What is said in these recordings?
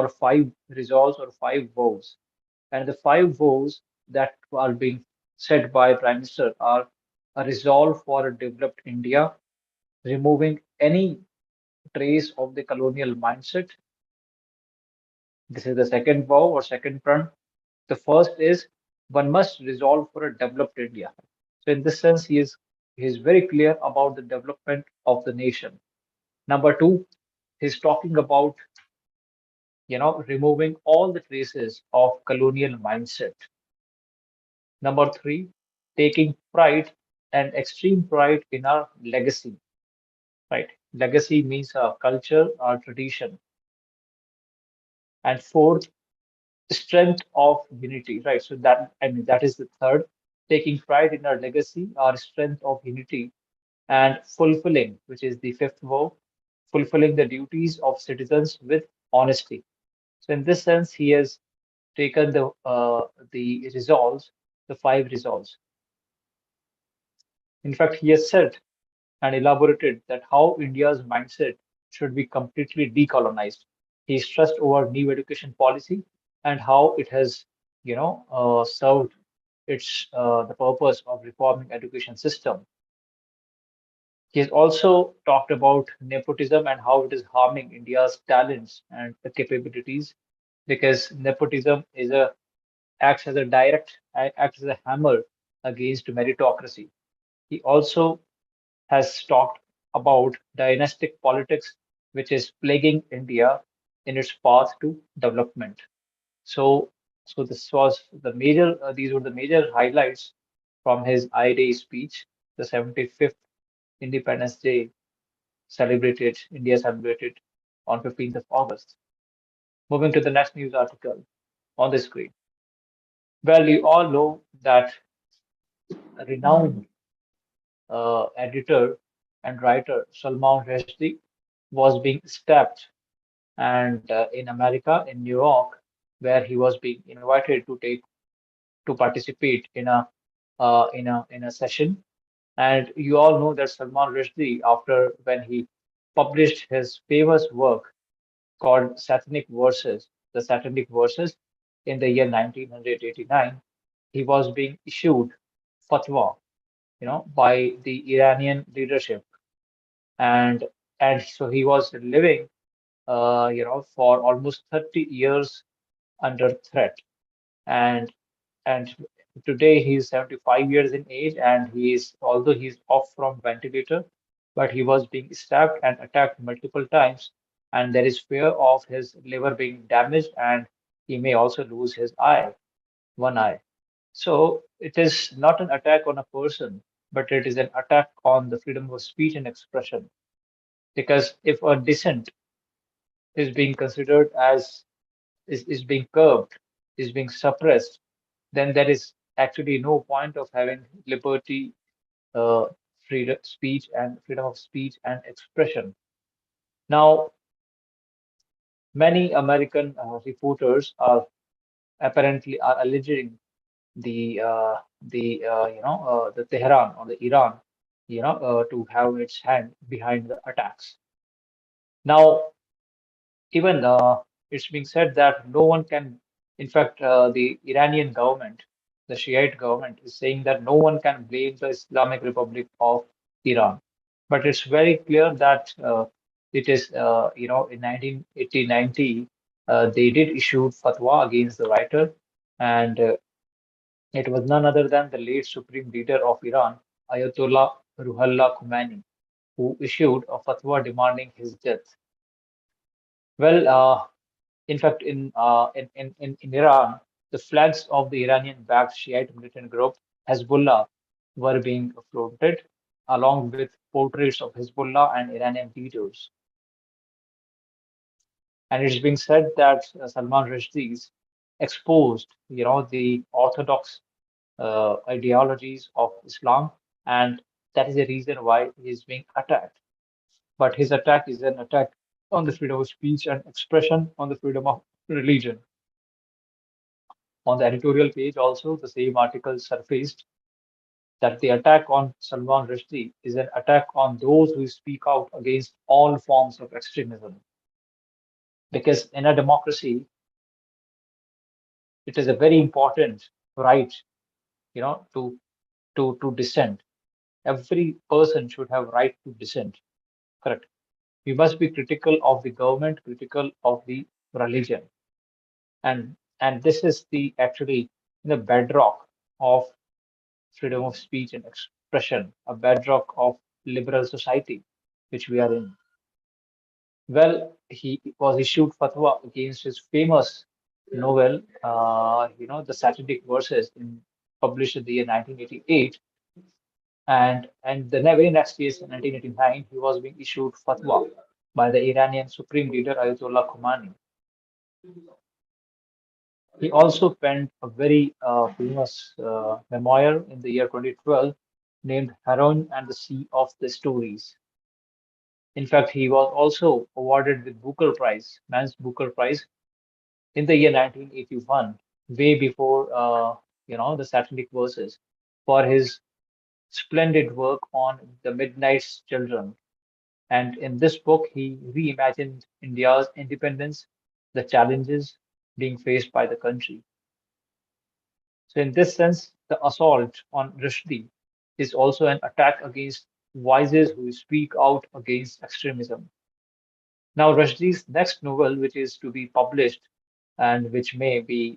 five resolves or five vows. And the five vows that are being said by Prime Minister are a resolve for a developed India, removing any trace of the colonial mindset. This is the second vow or second prana. The first is one must resolve for a developed India. So in this sense, he is very clear about the development of the nation. Number two, he's talking about removing all the traces of colonial mindset. Number three, taking pride and extreme pride in our legacy. Right? Legacy means our culture, our tradition. And fourth, strength of unity. Right? So that I mean that is the third, taking pride in our legacy, our strength of unity, and fulfilling, which is the fifth vow, fulfilling the duties of citizens with honesty. So in this sense, he has taken the resolves, the five resolves. In fact, he has said and elaborated that how India's mindset should be completely decolonized. He stressed over new education policy and how it has, served the purpose of reforming education system. He has also talked about nepotism and how it is harming India's talents and the capabilities, because nepotism acts as a acts as a hammer against meritocracy. He also has talked about dynastic politics, which is plaguing India in its path to development. So, so this was the major. These were the major highlights from his I-Day speech, the 75th Independence Day India celebrated on 15th of August. Moving to the next news article on the screen. Well, you all know that a renowned editor and writer Salman Rushdie was being stabbed and in America, in New York, where he was being invited to participate in a session. And you all know that Salman Rushdie, after when he published his famous work called the Satanic Verses, in the year 1989, he was being issued fatwa, by the Iranian leadership, and so he was living, for almost 30 years under threat, and and today he's 75 years in age, and although he's off from ventilator, but he was being stabbed and attacked multiple times, and there is fear of his liver being damaged, and he may also lose his one eye. So it is not an attack on a person, but it is an attack on the freedom of speech and expression. Because if a dissent is being considered as is being curbed, is being suppressed, then there is actually no point of having liberty, uh, freedom of speech and expression. Now, many American reporters are apparently are alleging the Tehran or the Iran, to have its hand behind the attacks. Now, even it's being said that no one can, in fact, the Iranian government, the Shiite government, is saying that no one can blame the Islamic Republic of Iran. But it's very clear that it is, in 1980-90, they did issue fatwa against the writer, and it was none other than the late supreme leader of Iran, Ayatollah Ruhollah Khomeini, who issued a fatwa demanding his death. Well, in fact, in Iran, the flags of the Iranian-backed Shiite militant group Hezbollah were being floated, along with portraits of Hezbollah and Iranian leaders. And it's being said that Salman Rushdie's exposed, the orthodox ideologies of Islam, and that is the reason why he is being attacked. But his attack is an attack on the freedom of speech and expression, on the freedom of religion. On the editorial page, also, the same article surfaced that the attack on Salman Rushdie is an attack on those who speak out against all forms of extremism. because in a democracy, it is a very important right, to dissent. Every person should have right to dissent. Correct. We must be critical of the government, critical of the religion, and this is the actually the bedrock of freedom of speech and expression, a bedrock of liberal society which we are in. Well, he was issued fatwa against his famous novel, The Satiric Verses, published in the year 1988. And the very next year, in 1989, he was being issued fatwa by the Iranian Supreme Leader Ayatollah Khomeini. He also penned a very famous memoir in the year 2012 named Heroin and the Sea of the Stories. In fact, he was also awarded with Booker Prize, Man's Booker Prize, in the year 1981, way before the Satanic Verses, for his splendid work on the Midnight's Children. And in this book, he reimagined India's independence, the challenges being faced by the country. So, in this sense, the assault on Rushdie is also an attack against voices who speak out against extremism. Now, Rushdie's next novel, which is to be published and which may be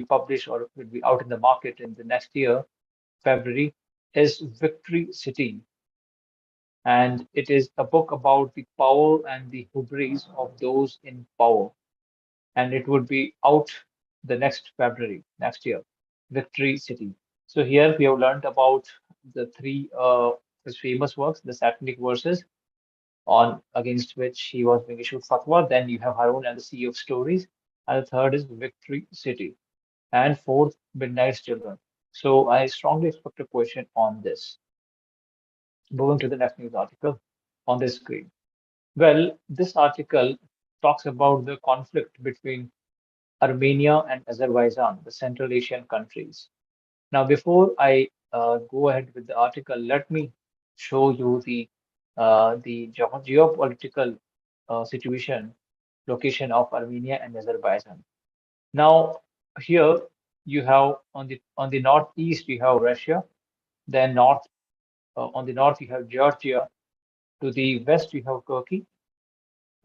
published or will be out in the market in the next year, February, is Victory City. And it is a book about the power and the hubris of those in power. And it would be out the next February, next year, Victory City. So here we have learned about the three his famous works, the Satanic Verses, on against which he was being issued fatwa. Then you have Harun and the Sea of Stories, and the third is Victory City, and fourth, Midnight's Children. So I strongly expect a question on this. Moving to the next news article on the screen. Well, this article talks about the conflict between Armenia and Azerbaijan, the Central Asian countries. Now, before I go ahead with the article, let me show you the geopolitical situation, location of Armenia and Azerbaijan. Now, here you have on the northeast you have Russia, then on the north you have Georgia, to the west you have Turkey,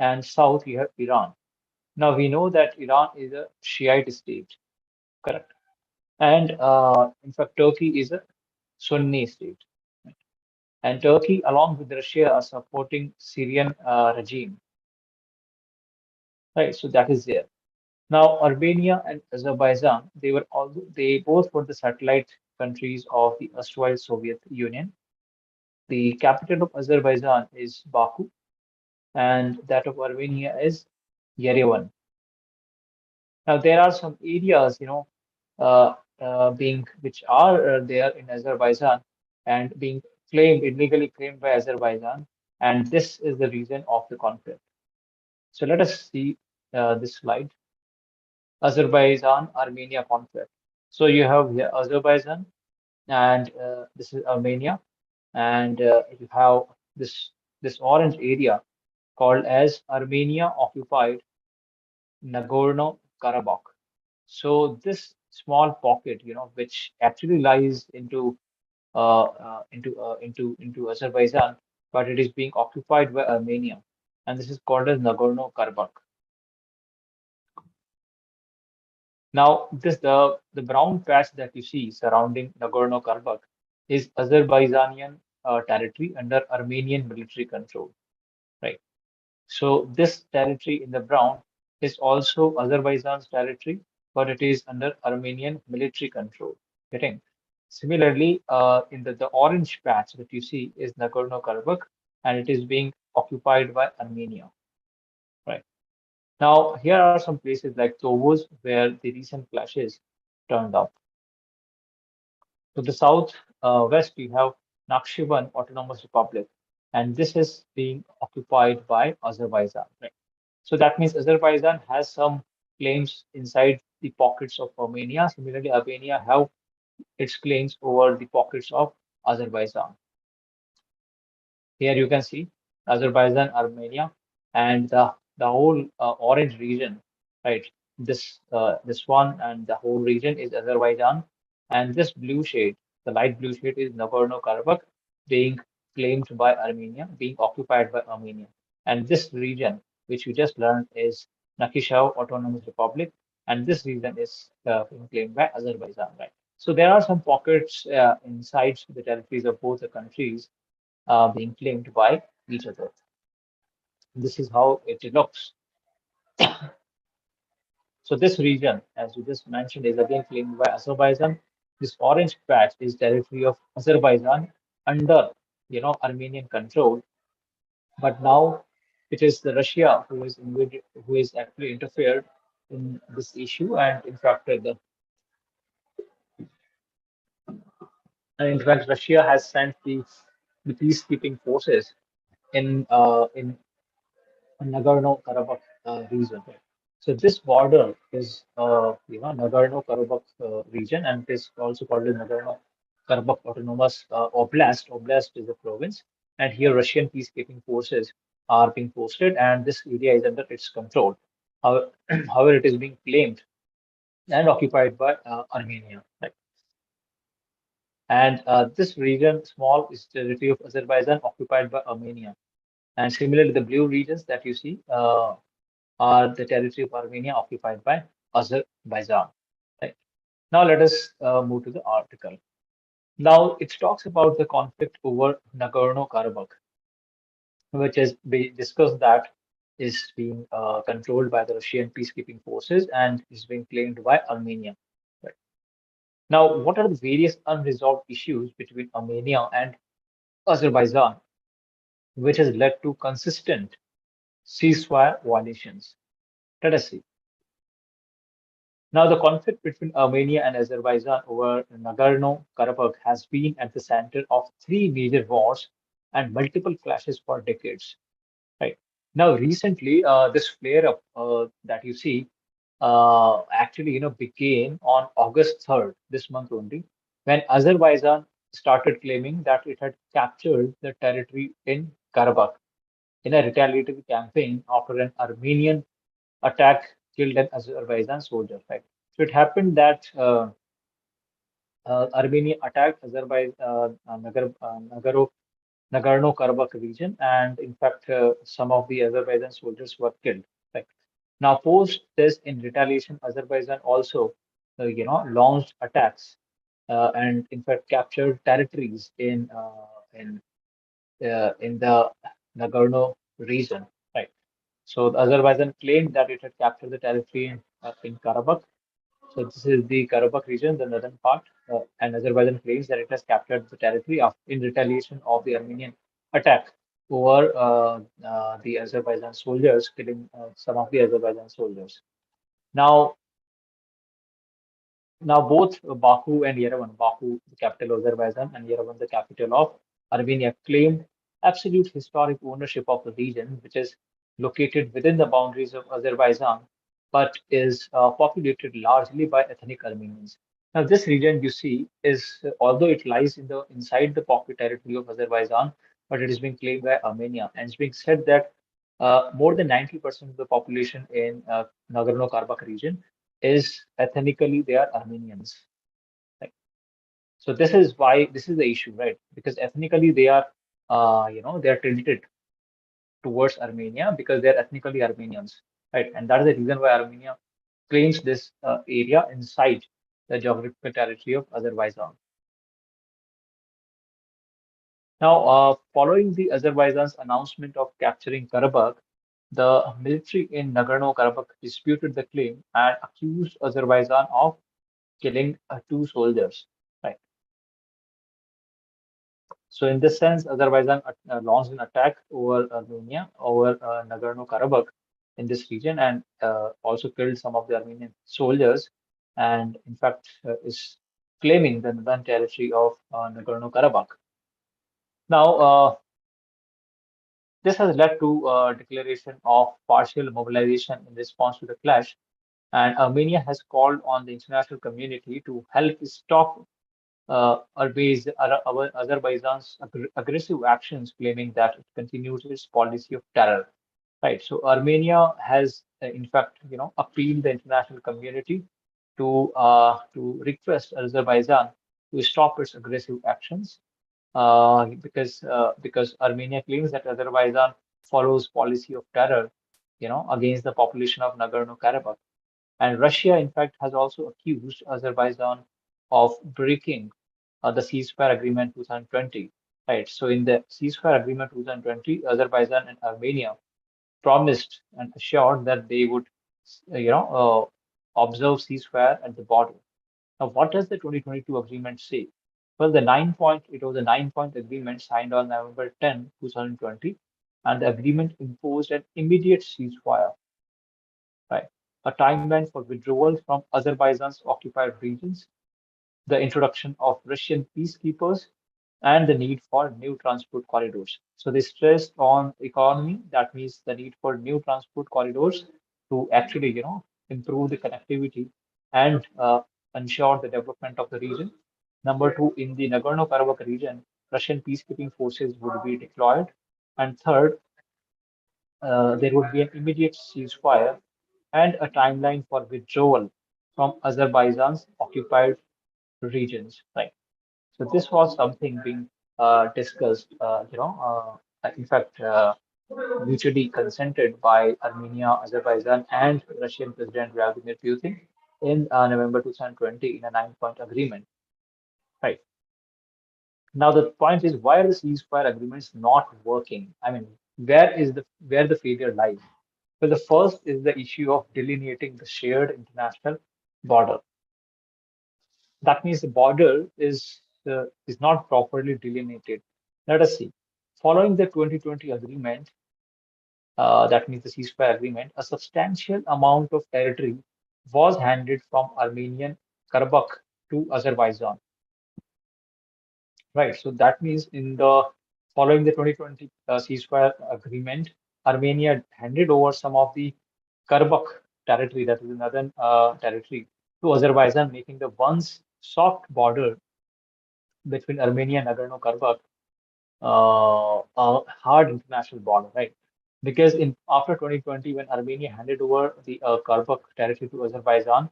and south you have Iran. Now we know that Iran is a Shiite state, correct? And in fact, Turkey is a Sunni state. And Turkey, along with Russia, are supporting Syrian regime, right? So that is there. Now, Armenia and Azerbaijan, they both were the satellite countries of the erstwhile Soviet Union. The capital of Azerbaijan is Baku, and that of Armenia is Yerevan. Now, there are some areas, being which are there in Azerbaijan and being illegally claimed by Azerbaijan, and this is the reason of the conflict. So let us see this slide. Azerbaijan-Armenia conflict. So you have here Azerbaijan, and this is Armenia, and you have this orange area called as Armenia occupied Nagorno Karabakh. So this small pocket, which actually lies into Azerbaijan, but it is being occupied by Armenia, and this is called as Nagorno Karabakh. Now, the brown patch that you see surrounding Nagorno Karabakh is Azerbaijanian territory under Armenian military control, right? So this territory in the brown is also Azerbaijan's territory, but it is under Armenian military control. Getting similarly, in the orange patch that you see is Nagorno Karabakh, and it is being occupied by Armenia, right? Now, here are some places like Tovuz where the recent clashes turned up. To the south west, you have Nakhchivan Autonomous Republic, and this is being occupied by Azerbaijan. Right? So that means Azerbaijan has some claims inside the pockets of Armenia. Similarly, Armenia have its claims over the pockets of Azerbaijan. Here you can see Azerbaijan, Armenia, and the the whole orange region, right? This one and the whole region is Azerbaijan, and this blue shade, the light blue shade, is Nagorno-Karabakh being claimed by Armenia, being occupied by Armenia. And this region, which we just learned, is Nakhichev Autonomous Republic, and this region is being claimed by Azerbaijan, right? So there are some pockets inside the territories of both the countries being claimed by each other. This is how it looks. So this region, as you just mentioned, is again claimed by Azerbaijan. This orange patch is territory of Azerbaijan under, Armenian control. But now it is the Russia who is who is actually interfered in this issue, and in fact, Russia has sent the peacekeeping forces in Nagorno-Karabakh region. So this border is, Nagorno-Karabakh region, and it is also called the Nagorno-Karabakh Autonomous Oblast. Oblast is a province, and here Russian peacekeeping forces are being posted, and this area is under its control. How- However, it is being claimed and occupied by Armenia. Right? And this region, small, is territory of Azerbaijan occupied by Armenia. And similarly, the blue regions that you see are the territory of Armenia occupied by Azerbaijan. Right. Now let us move to the article. Now it talks about the conflict over Nagorno-Karabakh, which is be discussed that is being controlled by the Russian peacekeeping forces and is being claimed by Armenia. Right. Now, what are the various unresolved issues between Armenia and Azerbaijan, which has led to consistent ceasefire violations? Let us see. Now, the conflict between Armenia and Azerbaijan over Nagorno-Karabakh has been at the center of three major wars and multiple clashes for decades. Right. Now, recently, this flare-up that you see actually, began on August 3rd, this month only, when Azerbaijan started claiming that it had captured the territory in Karabakh in a retaliatory campaign after an Armenian attack killed an Azerbaijan soldier. Right. So it happened that Armenia attacked Azerbaijan, Nagorno-Karabakh region, and in fact, some of the Azerbaijan soldiers were killed. Right. Now, post this, in retaliation, Azerbaijan also, launched attacks and in fact captured territories in the Nagorno region. Right. So Azerbaijan claimed that it had captured the territory in Karabakh. So this is the Karabakh region, the northern part, and Azerbaijan claims that it has captured the territory in retaliation of the Armenian attack over the Azerbaijan soldiers, killing some of the Azerbaijan soldiers. Now, both Baku and Yerevan, Baku, the capital of Azerbaijan, and Yerevan, the capital of Armenia, claimed absolute historic ownership of the region, which is located within the boundaries of Azerbaijan, but is populated largely by ethnic Armenians. Now, this region you see is, although it lies inside the pocket territory of Azerbaijan, but it is being claimed by Armenia, and it's being said that more than 90% of the population in Nagorno-Karabakh region is ethnically they are Armenians. Right? So this is the issue, right? Because ethnically they are, they are tilted towards Armenia because they are ethnically Armenians, right? And that is the reason why Armenia claims this area inside the geographical territory of Azerbaijan. Now, following the Azerbaijan's announcement of capturing Karabakh, the military in Nagorno-Karabakh disputed the claim and accused Azerbaijan of killing two soldiers. Right. So in this sense, Azerbaijan launched an attack over Armenia, over Nagorno-Karabakh in this region, and also killed some of the Armenian soldiers, and in fact is claiming the northern territory of Nagorno-Karabakh. Now, this has led to a declaration of partial mobilization in response to the clash, and Armenia has called on the international community to help stop Azerbaijan's aggressive actions, claiming that it continues its policy of terror. right? So Armenia has, in fact, appealed the international community to request Azerbaijan to stop its aggressive actions, because Armenia claims that Azerbaijan follows policy of terror, against the population of Nagorno-Karabakh. And Russia, in fact, has also accused Azerbaijan of breaking the ceasefire agreement 2020. Right. So in the ceasefire agreement 2020, Azerbaijan and Armenia promised and assured that they would, observe ceasefire at the border. Now, what does the 2022 agreement say? Well, it was a 9-point agreement signed on November 10, 2020, and the agreement imposed an immediate ceasefire, right? A timeline for withdrawal from Azerbaijan's occupied regions, the introduction of Russian peacekeepers, and the need for new transport corridors. So they stressed on economy. That means the need for new transport corridors to actually, improve the connectivity and ensure the development of the region. Number two, in the Nagorno-Karabakh region, Russian peacekeeping forces would be deployed. And third, there would be an immediate ceasefire and a timeline for withdrawal from Azerbaijan's occupied regions. Right. So this was something being discussed, in fact, mutually consented by Armenia, Azerbaijan, and Russian President Vladimir Putin in November 2020 in a 9-point agreement. Right. Now the point is, why are the ceasefire agreements not working? I mean, where the failure lies? Well, the first is the issue of delineating the shared international border. That means the border is not properly delineated. Let us see. Following the 2020 agreement, that means the ceasefire agreement, a substantial amount of territory was handed from Armenian Karabakh to Azerbaijan. Right. So that means in the following the 2020 ceasefire agreement, Armenia handed over some of the Karabakh territory, that is the northern territory, to Azerbaijan, making the once soft border between Armenia and Nagorno-Karabakh a hard international border, right? Because in after 2020, when Armenia handed over the Karabakh territory to Azerbaijan,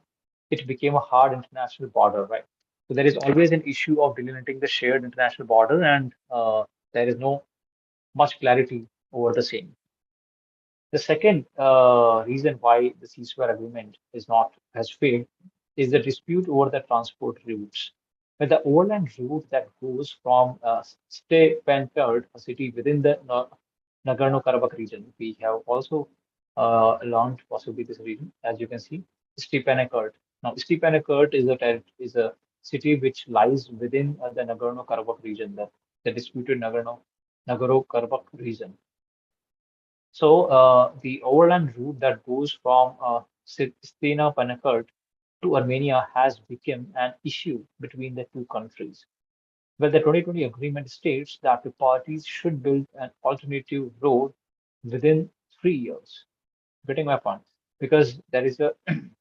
it became a hard international border, right? So there is always an issue of delineating the shared international border, and there is no much clarity over the same. The second reason why the ceasefire agreement is not has failed is the dispute over the transport routes. But the overland route that goes from Stepanakert, a city within the Nagorno-Karabakh region, we have also learned possibly this region, as you can see, Stepanakert. Now, Stepanakert is a city which lies within the Nagorno-Karabakh region, the disputed Nagorno-Karabakh region. So the overland route that goes from Stepanakert to Armenia has become an issue between the two countries. Well, the 2020 agreement states that the parties should build an alternative road within 3 years. Getting my point? Because there is a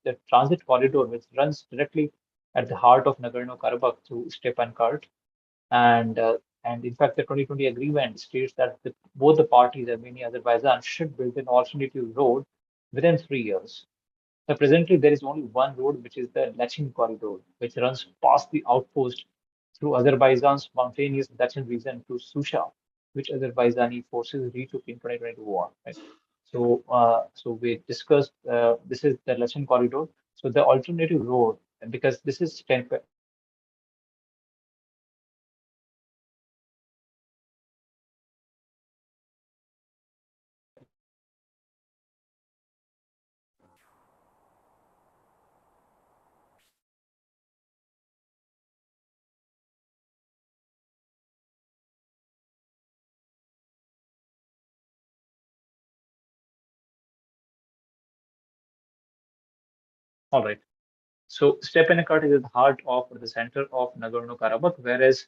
the transit corridor which runs directly at the heart of Nagorno-Karabakh through Stepanakert, and in fact, the 2020 agreement states that both the parties, Armenia and Azerbaijan, should build an alternative road within 3 years. Now, presently, there is only one road, which is the Lachin corridor, which runs past the outpost through Azerbaijan's mountainous Lachin region to Susha, which Azerbaijani forces retook in 2022 war. Right? So we discussed this is the Lachin corridor. So the alternative road, and because this is all right. So Stepanakert is at the heart of the center of Nagorno-Karabakh, whereas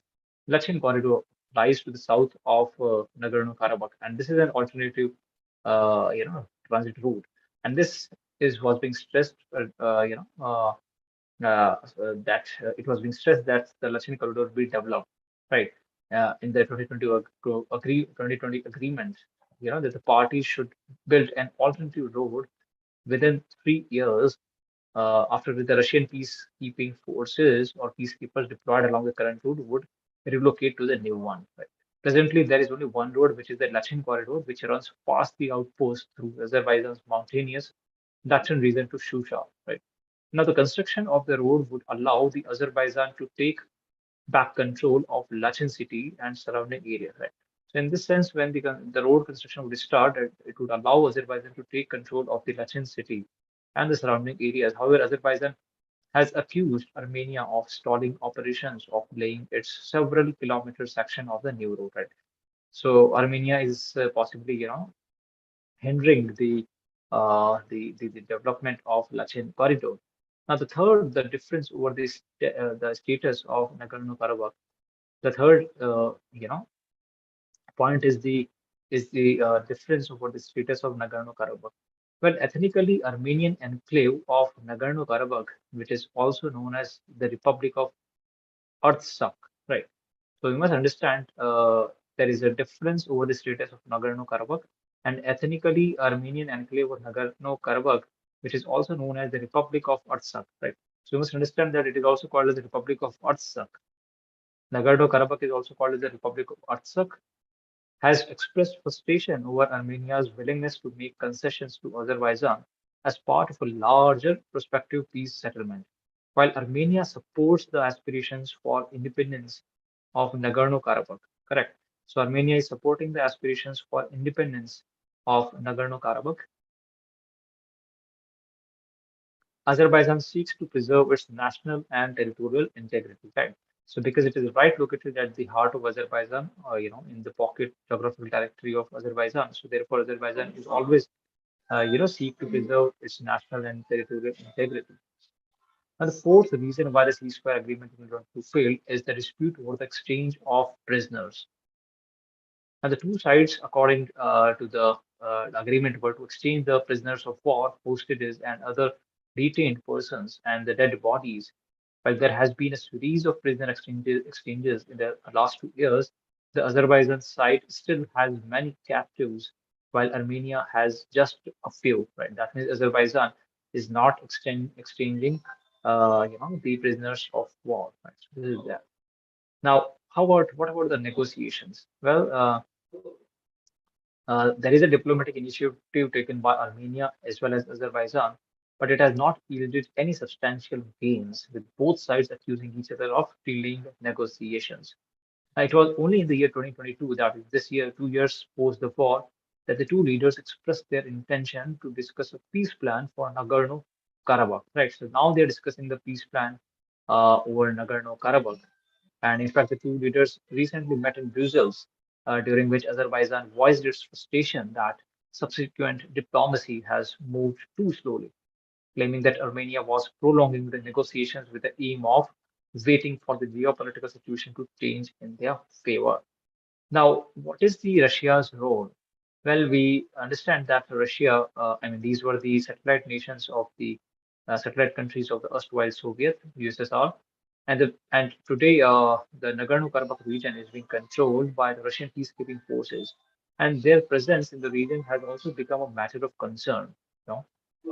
Lachin Corridor lies to the south of Nagorno-Karabakh, and this is an alternative, transit route. And this is was being stressed, that it was being stressed that the Lachin Corridor be developed, right? In the 2020 agreement. that the parties should build an alternative road within 3 years after the Russian peacekeeping forces or peacekeepers deployed along the current route would relocate to the new one. Right? Presently, there is only one road, which is the Lachin corridor, which runs past the outpost through Azerbaijan's mountainous Lachin region to Shusha. Right? Now, the construction of the road would allow the Azerbaijan to take back control of Lachin city and surrounding area. Right? So, in this sense, when the road construction would start, it would allow Azerbaijan to take control of the Lachin city and the surrounding areas. However, Azerbaijan has accused Armenia of stalling operations of laying its several kilometer section of the new road. Right? So Armenia is possibly, hindering the development of Lachin corridor. Now, the difference over the status of Nagorno-Karabakh. The third, point is the difference over the status of Nagorno-Karabakh. Well, ethnically, Armenian enclave of Nagorno-Karabakh, which is also known as the Republic of Artsakh, right? So we must understand there is a difference over the status of Nagorno-Karabakh and ethnically Armenian enclave of Nagorno-Karabakh, which is also known as the Republic of Artsakh, right? So we must understand that it is also called as the Republic of Artsakh. Nagorno-Karabakh is also called as the Republic of Artsakh, has expressed frustration over Armenia's willingness to make concessions to Azerbaijan as part of a larger prospective peace settlement. While Armenia supports the aspirations for independence of Nagorno-Karabakh, correct? So Armenia is supporting the aspirations for independence of Nagorno-Karabakh. Azerbaijan seeks to preserve its national and territorial integrity, right? So because it is right located at the heart of Azerbaijan, in the pocket geographical territory of Azerbaijan, so therefore Azerbaijan is always, seek to preserve its national and territorial integrity. And the fourth reason why the ceasefire agreement is going to fail is the dispute over the exchange of prisoners. And the two sides, according to the agreement, were to exchange the prisoners of war, hostages, and other detained persons and the dead bodies. While there has been a series of prisoner exchanges in the last 2 years, the Azerbaijan side still has many captives, while Armenia has just a few. Right? That means Azerbaijan is not exchanging, the prisoners of war. Right? So this is that. Now, what about the negotiations? Well, there is a diplomatic initiative taken by Armenia as well as Azerbaijan, but it has not yielded any substantial gains, with both sides accusing each other of delaying negotiations. It was only in the year 2022, that is this year, 2 years post the war, that the two leaders expressed their intention to discuss a peace plan for Nagorno-Karabakh. Right. So now they're discussing the peace plan over Nagorno-Karabakh. And in fact, the two leaders recently met in Brussels, during which Azerbaijan voiced its frustration that subsequent diplomacy has moved too slowly, claiming that Armenia was prolonging the negotiations with the aim of waiting for the geopolitical situation to change in their favor. Now, what is the Russia's role? Well, we understand that Russia, I mean, these were the satellite nations of the satellite countries of the erstwhile Soviet USSR, and today the Nagorno-Karabakh region is being controlled by the Russian peacekeeping forces, and their presence in the region has also become a matter of concern, you know,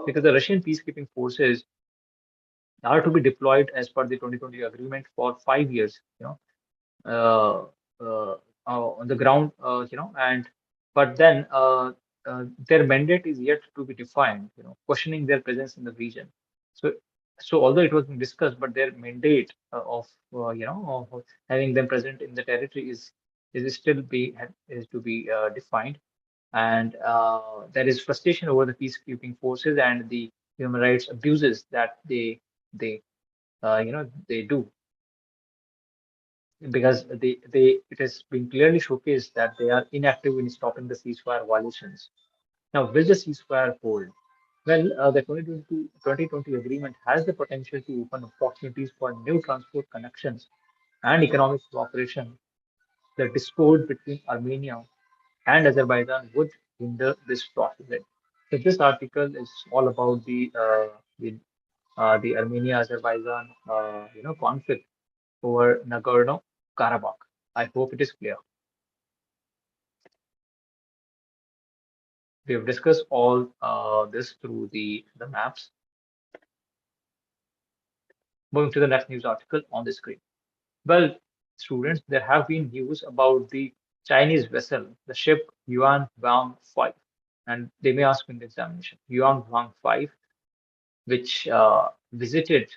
because the Russian peacekeeping forces are to be deployed as per the 2020 agreement for 5 years, uh, uh, on the ground, and but then their mandate is yet to be defined, questioning their presence in the region. So, so although it was being discussed, but their mandate of having them present in the territory is still is to be defined, and there is frustration over the peacekeeping forces and the human rights abuses that they do, because it has been clearly showcased that they are inactive in stopping the ceasefire violations. Now, will the ceasefire hold? Well, the 2020 agreement has the potential to open opportunities for new transport connections and economic cooperation. The discord between Armenia and Azerbaijan would hinder this process. Right? So this article is all about the Armenia-Azerbaijan conflict over Nagorno Karabakh. I hope it is clear. We have discussed all this through the maps. Moving to the next news article on the screen. Well, students, there have been news about the Chinese vessel, the ship Yuan Wang 5. And they may ask in the examination, Yuan Wang 5, which visited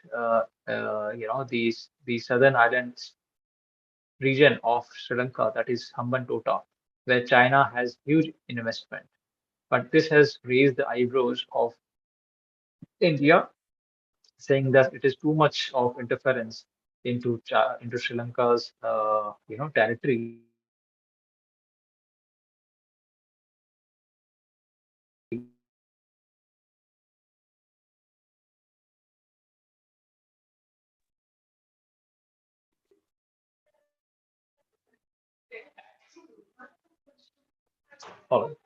the southern islands region of Sri Lanka, that is Hambantota, where China has huge investment. But this has raised the eyebrows of India, saying that it is too much of interference into Sri Lanka's territory, and all right.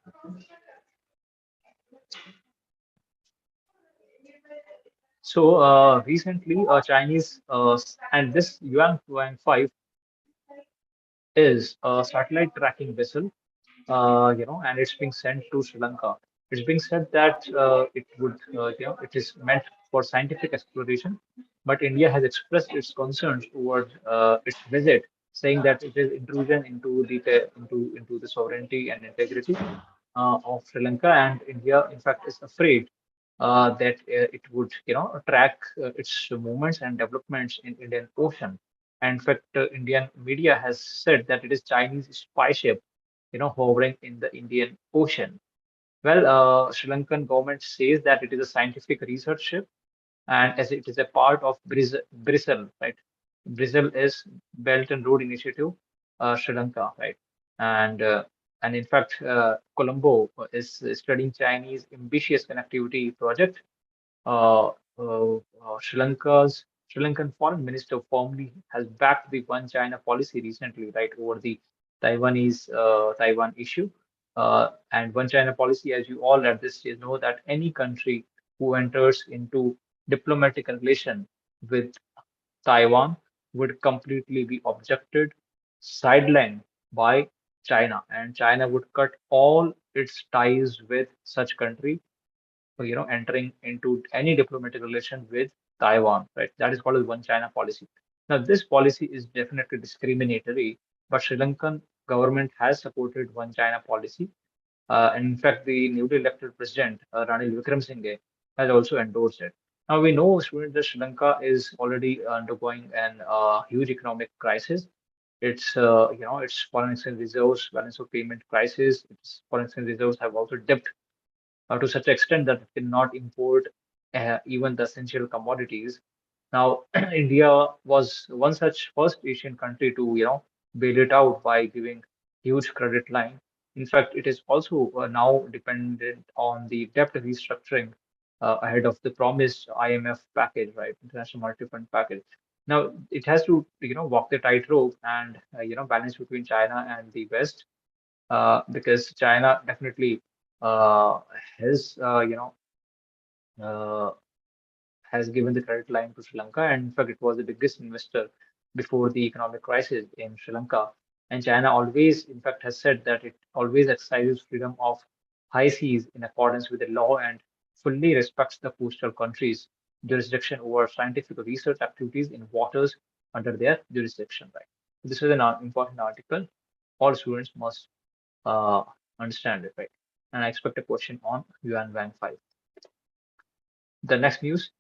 So recently, Chinese and this Yuan Huang 5 is a satellite tracking vessel, and it's being sent to Sri Lanka. It's being said that it is meant for scientific exploration, but India has expressed its concerns toward its visit, saying that it is intrusion into the sovereignty and integrity of Sri Lanka, and India, in fact, is afraid that it would, track its movements and developments in Indian Ocean. And in fact, Indian media has said that it is Chinese spy ship, hovering in the Indian Ocean. Well, Sri Lankan government says that it is a scientific research ship, and as it is a part of BRISL, right? BRISL is Belt and Road Initiative, Sri Lanka, right? And uh, and in fact, Colombo is studying Chinese ambitious connectivity project. Sri Lankan foreign minister formally has backed the One China policy recently, right, over the Taiwan issue. And One China policy, as you all at this stage know, that any country who enters into diplomatic relation with Taiwan would completely be objected, sidelined by China, and China would cut all its ties with such country, entering into any diplomatic relation with Taiwan, right? That is called as One China policy. Now, this policy is definitely discriminatory, but Sri Lankan government has supported One China policy. And in fact, the newly elected president, Ranil Wickremesinghe, has also endorsed it. Now, we know, students, that Sri Lanka is already undergoing an huge economic crisis. Its foreign exchange reserves, balance of payment crisis. Its foreign exchange reserves have also dipped to such an extent that it cannot import even the essential commodities. Now, India was one such first Asian country to, bail it out by giving huge credit line. In fact, it is also now dependent on the debt restructuring ahead of the promised IMF package, right? International Monetary Fund package. Now, it has to, walk the tightrope and, balance between China and the West, because China definitely uh, has, uh, has given the credit line to Sri Lanka, and in fact, it was the biggest investor before the economic crisis in Sri Lanka. And China always, in fact, has said that it always exercises freedom of high seas in accordance with the law and fully respects the coastal countries' jurisdiction over scientific research activities in waters under their jurisdiction. Right. This is an important article. All students must uh, understand it, right? And I expect a question on Yuan Wang 5. The next news.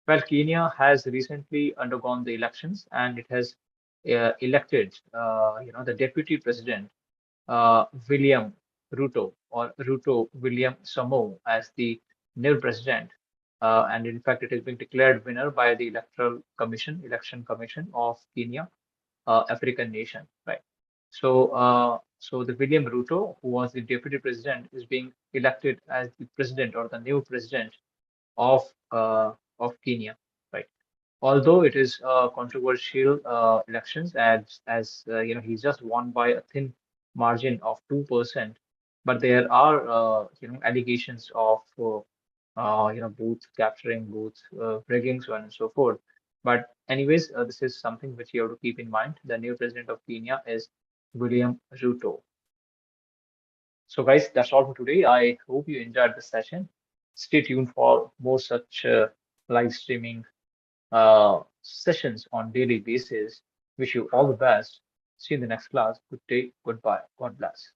Well, Kenya has recently undergone the elections and it has elected, the deputy president, William Ruto or Ruto William Samo as the new president. And in fact, it has been declared winner by the Election Commission of Kenya, African nation, right? So the William Ruto, who was the deputy president, is being elected as the president or the new president of Kenya, right? Although it is controversial elections, he's just won by a thin margin of 2%, but there are allegations of booth capturing, booth rigging, so on and so forth. But anyways, this is something which you have to keep in mind. The new president of Kenya is William Ruto. So, guys, that's all for today. I hope you enjoyed the session. Stay tuned for more such live streaming sessions on daily basis. Wish you all the best. See you in the next class. Good day. Goodbye. God bless.